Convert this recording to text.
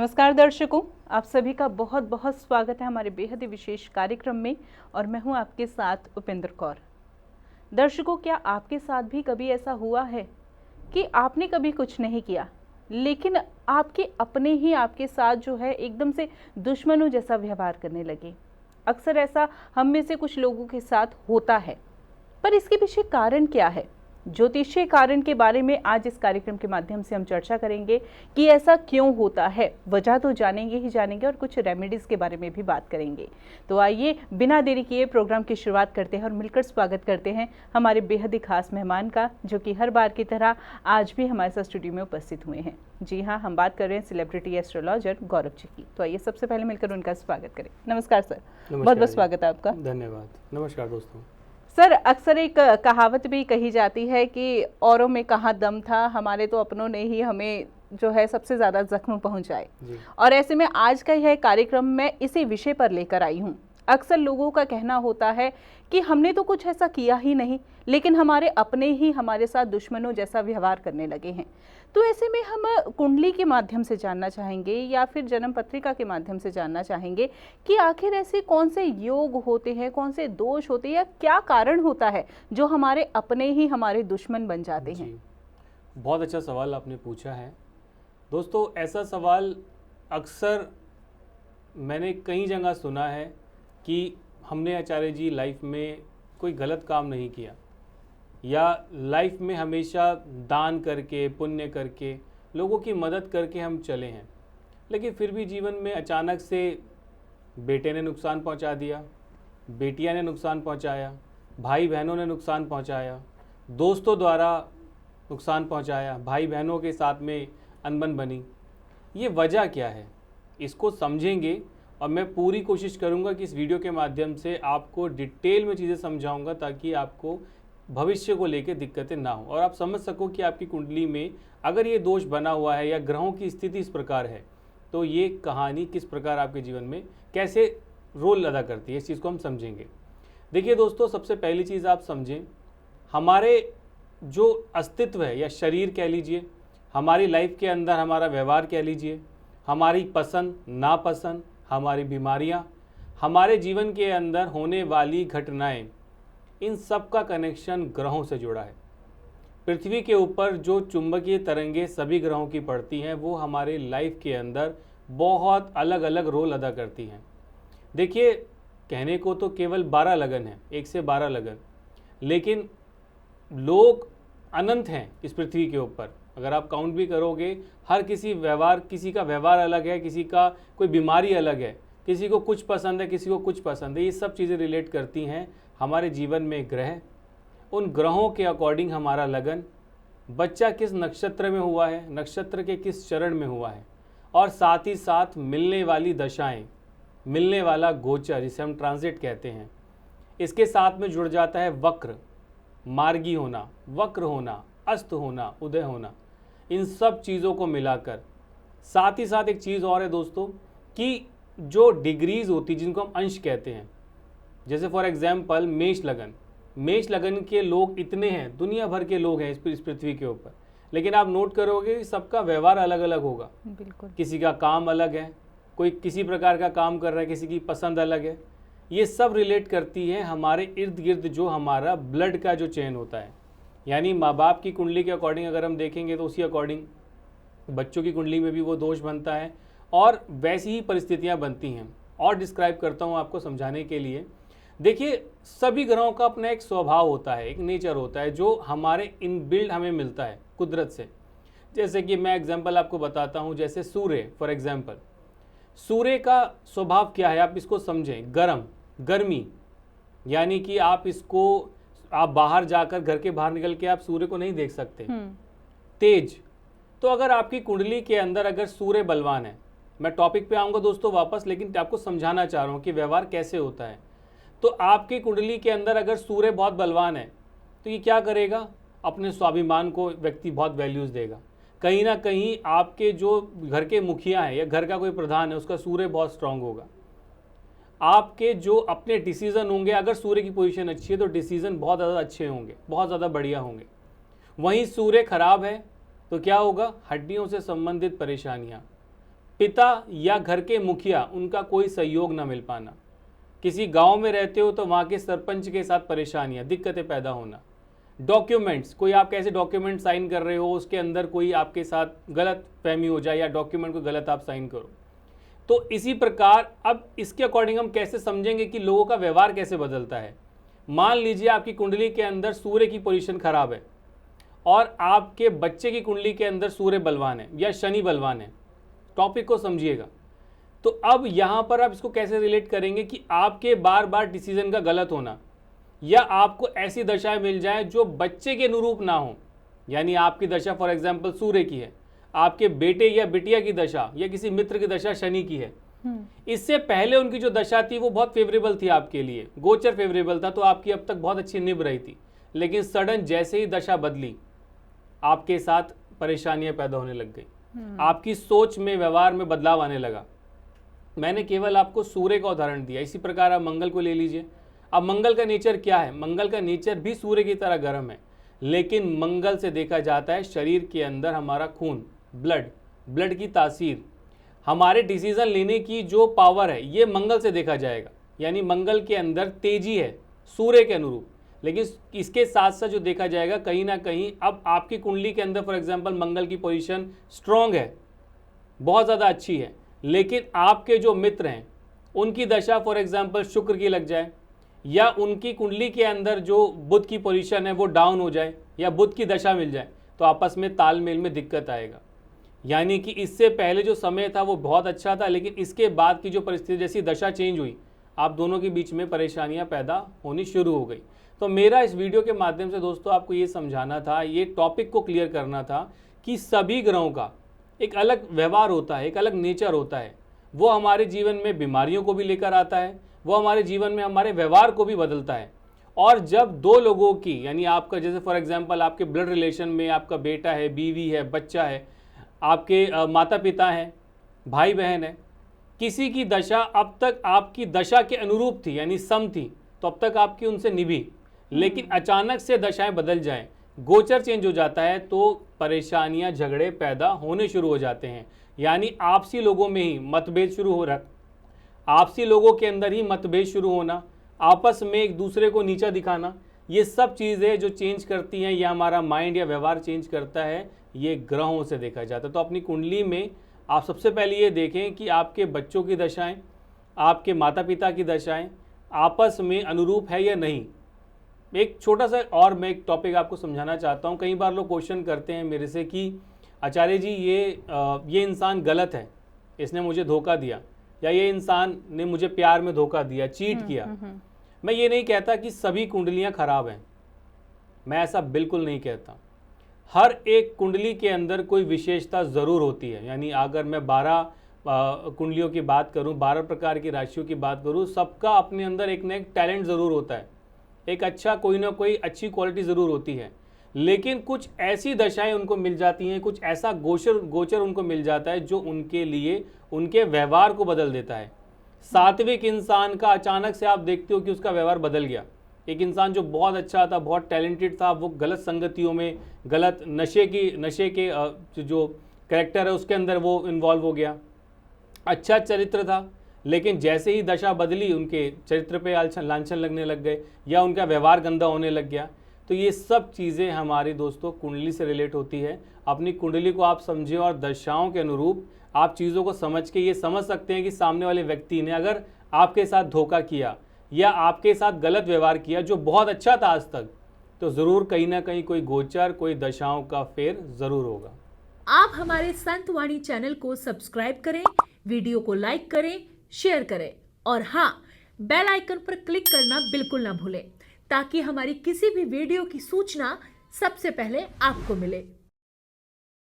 नमस्कार दर्शकों, आप सभी का बहुत बहुत स्वागत है हमारे बेहद ही विशेष कार्यक्रम में। और मैं हूं आपके साथ उपेंद्र कौर। दर्शकों, क्या आपके साथ भी कभी ऐसा हुआ है कि आपने कभी कुछ नहीं किया, लेकिन आपके अपने ही आपके साथ जो है एकदम से दुश्मनों जैसा व्यवहार करने लगे? अक्सर ऐसा हम में से कुछ लोगों के साथ होता है, पर इसके पीछे कारण क्या है? ज्योतिषीय कारण के बारे में आज इस कार्यक्रम के माध्यम से हम चर्चा करेंगे कि ऐसा क्यों होता है। वजह तो जानेंगे ही जानेंगे और कुछ रेमेडीज के बारे में भी बात करेंगे। तो आइए बिना देरी किए प्रोग्राम की शुरुआत करते हैं और मिलकर स्वागत करते हैं हमारे बेहद ही खास मेहमान का, जो कि हर बार की तरह आज भी हमारे साथ स्टूडियो में उपस्थित हुए हैं। जी हाँ, हम बात कर रहे हैं सेलिब्रिटी एस्ट्रोलॉजर गौरव जी की। तो आइए सबसे पहले मिलकर उनका स्वागत करें। नमस्कार सर। बहुत बहुत स्वागत है आपका। धन्यवाद। नमस्कार दोस्तों। सर, अक्सर एक कहावत भी कही जाती है कि औरों में कहाँ दम था, हमारे तो अपनों ने ही हमें जो है सबसे ज़्यादा जख्म पहुंचाए। और ऐसे में आज का यह कार्यक्रम मैं इसी विषय पर लेकर आई हूँ। अक्सर लोगों का कहना होता है कि हमने तो कुछ ऐसा किया ही नहीं, लेकिन हमारे अपने ही हमारे साथ दुश्मनों जैसा व्यवहार करने लगे हैं। तो ऐसे में हम कुंडली के माध्यम से जानना चाहेंगे या फिर जन्म पत्रिका के माध्यम से जानना चाहेंगे कि आखिर ऐसे कौन से योग होते हैं, कौन से दोष होते हैं, या क्या कारण होता है जो हमारे अपने ही हमारे दुश्मन बन जाते हैं? बहुत अच्छा सवाल आपने पूछा है दोस्तों। ऐसा सवाल अक्सर मैंने कई जगह सुना है कि हमने आचार्य जी लाइफ में कोई गलत काम नहीं किया, या लाइफ में हमेशा दान करके पुण्य करके लोगों की मदद करके हम चले हैं, लेकिन फिर भी जीवन में अचानक से बेटे ने नुकसान पहुंचा दिया, बेटियां ने नुकसान पहुंचाया, भाई बहनों ने नुकसान पहुंचाया, दोस्तों द्वारा नुकसान पहुंचाया, भाई बहनों के साथ में अनबन बनी। ये वजह क्या है, इसको समझेंगे और मैं पूरी कोशिश करूंगा कि इस वीडियो के माध्यम से आपको डिटेल में चीज़ें समझाऊंगा, ताकि आपको भविष्य को लेकर दिक्कतें ना हो और आप समझ सको कि आपकी कुंडली में अगर ये दोष बना हुआ है या ग्रहों की स्थिति इस प्रकार है, तो ये कहानी किस प्रकार आपके जीवन में कैसे रोल अदा करती है, इस चीज़ को हम समझेंगे। देखिए दोस्तों, सबसे पहली चीज़ आप समझें, हमारे जो अस्तित्व है या शरीर कह लीजिए, हमारी लाइफ के अंदर हमारा व्यवहार कह लीजिए, हमारी पसंद नापसंद, हमारी बीमारियाँ, हमारे जीवन के अंदर होने वाली घटनाएं, इन सब का कनेक्शन ग्रहों से जुड़ा है। पृथ्वी के ऊपर जो चुंबकीय तरंगें सभी ग्रहों की पड़ती हैं, वो हमारे लाइफ के अंदर बहुत अलग अलग रोल अदा करती हैं। देखिए, कहने को तो केवल 12 लगन है, 1 से 12 लगन, लेकिन लोग अनंत हैं इस पृथ्वी के ऊपर। अगर आप काउंट भी करोगे, हर किसी का व्यवहार अलग है, किसी का कोई बीमारी अलग है, किसी को कुछ पसंद है, किसी को कुछ पसंद है। ये सब चीज़ें रिलेट करती हैं हमारे जीवन में ग्रह, उन ग्रहों के अकॉर्डिंग हमारा लगन, बच्चा किस नक्षत्र में हुआ है, नक्षत्र के किस चरण में हुआ है, और साथ ही साथ मिलने वाली दशाएं, मिलने वाला गोचर, जिसे हम ट्रांजिट कहते हैं। इसके साथ में जुड़ जाता है वक्र, मार्गी होना, वक्र होना, अस्त होना, उदय होना। इन सब चीज़ों को मिलाकर साथ ही साथ एक चीज़ और है दोस्तों, कि जो डिग्रीज होती, जिनको हम अंश कहते हैं, जैसे फॉर एग्जाम्पल मेष लगन के लोग इतने हैं, दुनिया भर के लोग हैं इस पृथ्वी के ऊपर, लेकिन आप नोट करोगे सबका व्यवहार अलग अलग होगा। बिल्कुल। किसी का काम अलग है, कोई किसी प्रकार का काम कर रहा है, किसी की पसंद अलग है। ये सब रिलेट करती है हमारे इर्द गिर्द जो हमारा ब्लड का जो चेन होता है, यानी माँ बाप की कुंडली के अकॉर्डिंग अगर हम देखेंगे तो उसी अकॉर्डिंग बच्चों की कुंडली में भी वो दोष बनता है, और वैसी ही परिस्थितियाँ बनती हैं। और डिस्क्राइब करता हूँ आपको समझाने के लिए। देखिए, सभी ग्रहों का अपना एक स्वभाव होता है, एक नेचर होता है, जो हमारे इनबिल्ड हमें मिलता है कुदरत से। जैसे कि मैं एग्जांपल आपको बताता हूँ, जैसे सूर्य फॉर एग्जांपल, सूर्य का स्वभाव क्या है आप इसको समझें। गर्मी, यानी कि आप बाहर जाकर, घर के बाहर निकल के आप सूर्य को नहीं देख सकते। तेज, तो अगर आपकी कुंडली के अंदर अगर सूर्य बलवान है, मैं टॉपिक पे आऊँगा दोस्तों वापस, लेकिन आपको समझाना चाह रहा हूँ कि व्यवहार कैसे होता है। तो आपकी कुंडली के अंदर अगर सूर्य बहुत बलवान है, तो ये क्या करेगा, अपने स्वाभिमान को व्यक्ति बहुत वैल्यूज़ देगा। कहीं ना कहीं आपके जो घर के मुखिया हैं या घर का कोई प्रधान है, उसका सूर्य बहुत स्ट्रांग होगा। आपके जो अपने डिसीज़न होंगे, अगर सूर्य की पोजीशन अच्छी है तो डिसीज़न बहुत ज़्यादा अच्छे होंगे, बहुत ज़्यादा बढ़िया होंगे। वहीं सूर्य खराब है तो क्या होगा, हड्डियों से संबंधित परेशानियाँ, पिता या घर के मुखिया उनका कोई सहयोग ना मिल पाना, किसी गांव में रहते हो तो वहाँ के सरपंच के साथ परेशानियाँ, दिक्कतें पैदा होना, डॉक्यूमेंट्स, कोई आप कैसे डॉक्यूमेंट साइन कर रहे हो उसके अंदर कोई आपके साथ गलत फहमी हो जाए या डॉक्यूमेंट को गलत आप साइन करो। तो इसी प्रकार अब इसके अकॉर्डिंग हम कैसे समझेंगे कि लोगों का व्यवहार कैसे बदलता है। मान लीजिए आपकी कुंडली के अंदर सूर्य की पोजीशन खराब है और आपके बच्चे की कुंडली के अंदर सूर्य बलवान है या शनि बलवान है, टॉपिक को समझिएगा। तो अब यहाँ पर आप इसको कैसे रिलेट करेंगे कि आपके बार बार डिसीजन का गलत होना या आपको ऐसी दशाएं मिल जाए जो बच्चे के अनुरूप ना हो, यानी आपकी दशा फॉर एग्जांपल सूर्य की है, आपके बेटे या बिटिया की दशा या किसी मित्र की दशा शनि की है, इससे पहले उनकी जो दशा थी वो बहुत फेवरेबल थी आपके लिए, गोचर फेवरेबल था, तो आपकी अब तक बहुत अच्छी निभ रही थी, लेकिन सडन जैसे ही दशा बदली आपके साथ परेशानियां पैदा होने लग गई, आपकी सोच में व्यवहार में बदलाव आने लगा। मैंने केवल आपको सूर्य का उदाहरण दिया, इसी प्रकार आप मंगल को ले लीजिए। अब मंगल का नेचर क्या है? मंगल का नेचर भी सूर्य की तरह गर्म है, लेकिन मंगल से देखा जाता है शरीर के अंदर हमारा खून, ब्लड की तासीर, हमारे डिसीजन लेने की जो पावर है ये मंगल से देखा जाएगा, यानी मंगल के अंदर तेजी है सूर्य के अनुरूप। लेकिन इसके साथ साथ जो देखा जाएगा कहीं ना कहीं अब आपकी कुंडली के अंदर फॉर एग्जांपल मंगल की पोजीशन स्ट्रांग है, बहुत ज़्यादा अच्छी है, लेकिन आपके जो मित्र हैं उनकी दशा फॉर एग्जांपल शुक्र की लग जाए या उनकी कुंडली के अंदर जो बुध की पोजीशन है वो डाउन हो जाए या बुध की दशा मिल जाए, तो आपस में तालमेल में दिक्कत आएगा। यानी कि इससे पहले जो समय था वो बहुत अच्छा था, लेकिन इसके बाद की जो परिस्थिति जैसी दशा चेंज हुई, आप दोनों के बीच में परेशानियां पैदा होनी शुरू हो गई। तो मेरा इस वीडियो के माध्यम से दोस्तों आपको ये समझाना था, ये टॉपिक को क्लियर करना था कि सभी ग्रहों का एक अलग व्यवहार होता है, एक अलग नेचर होता है। वो हमारे जीवन में बीमारियों को भी लेकर आता है, वो हमारे जीवन में हमारे व्यवहार को भी बदलता है। और जब दो लोगों की, यानी आपका जैसे फॉर एग्जांपल आपके ब्लड रिलेशन में आपका बेटा है, बीवी है, बच्चा है, आपके माता पिता हैं, भाई बहन है, किसी की दशा अब तक आपकी दशा के अनुरूप थी यानी सम थी, तो अब तक आपकी उनसे निभी, लेकिन अचानक से दशाएं बदल जाएं, गोचर चेंज हो जाता है, तो परेशानियां, झगड़े पैदा होने शुरू हो जाते हैं। यानी आपसी लोगों में ही मतभेद शुरू हो रहा, आपसी लोगों के अंदर ही मतभेद शुरू होना, आपस में एक दूसरे को नीचा दिखाना, ये सब चीज़ें जो चेंज करती हैं या हमारा माइंड या व्यवहार चेंज करता है, ये ग्रहों से देखा जाता है। तो अपनी कुंडली में आप सबसे पहले ये देखें कि आपके बच्चों की दशाएं, आपके माता पिता की दशाएं आपस में अनुरूप है या नहीं। एक छोटा सा और मैं एक टॉपिक आपको समझाना चाहता हूँ। कई बार लोग क्वेश्चन करते हैं मेरे से कि आचार्य जी ये इंसान गलत है, इसने मुझे धोखा दिया, या ये इंसान ने मुझे प्यार में धोखा दिया, चीट किया। मैं ये नहीं कहता कि सभी कुंडलियाँ खराब हैं, मैं ऐसा बिल्कुल नहीं कहता। हर एक कुंडली के अंदर कोई विशेषता ज़रूर होती है। यानी अगर मैं 12 कुंडलियों की बात करूं, 12 प्रकार की राशियों की बात करूं, सबका अपने अंदर एक ना एक टैलेंट ज़रूर होता है, एक अच्छा कोई ना कोई अच्छी क्वालिटी ज़रूर होती है। लेकिन कुछ ऐसी दशाएं उनको मिल जाती हैं, कुछ ऐसा गोचर उनको मिल जाता है जो उनके लिए उनके व्यवहार को बदल देता है। सात्विक इंसान का अचानक से आप देखते हो कि उसका व्यवहार बदल गया। एक इंसान जो बहुत अच्छा था, बहुत टैलेंटेड था, वो गलत संगतियों में, गलत नशे के जो कैरेक्टर है उसके अंदर वो इन्वॉल्व हो गया। अच्छा चरित्र था, लेकिन जैसे ही दशा बदली उनके चरित्र पे लांछन लगने लग गए या उनका व्यवहार गंदा होने लग गया। तो ये सब चीज़ें हमारी दोस्तों कुंडली से रिलेट होती है। अपनी कुंडली को आप समझें और दशाओं के अनुरूप आप चीज़ों को समझ के ये समझ सकते हैं कि सामने वाले व्यक्ति ने अगर आपके साथ धोखा किया या आपके साथ गलत व्यवहार किया जो बहुत अच्छा था आज तक, तो ज़रूर कहीं ना कहीं कोई गोचर, कोई दशाओं का फेर ज़रूर होगा। आप हमारे संतवाणी चैनल को सब्सक्राइब करें, वीडियो को लाइक करें, शेयर करें और हाँ, बेल आइकन पर क्लिक करना बिल्कुल ना भूलें ताकि हमारी किसी भी वीडियो की सूचना सबसे पहले आपको मिले।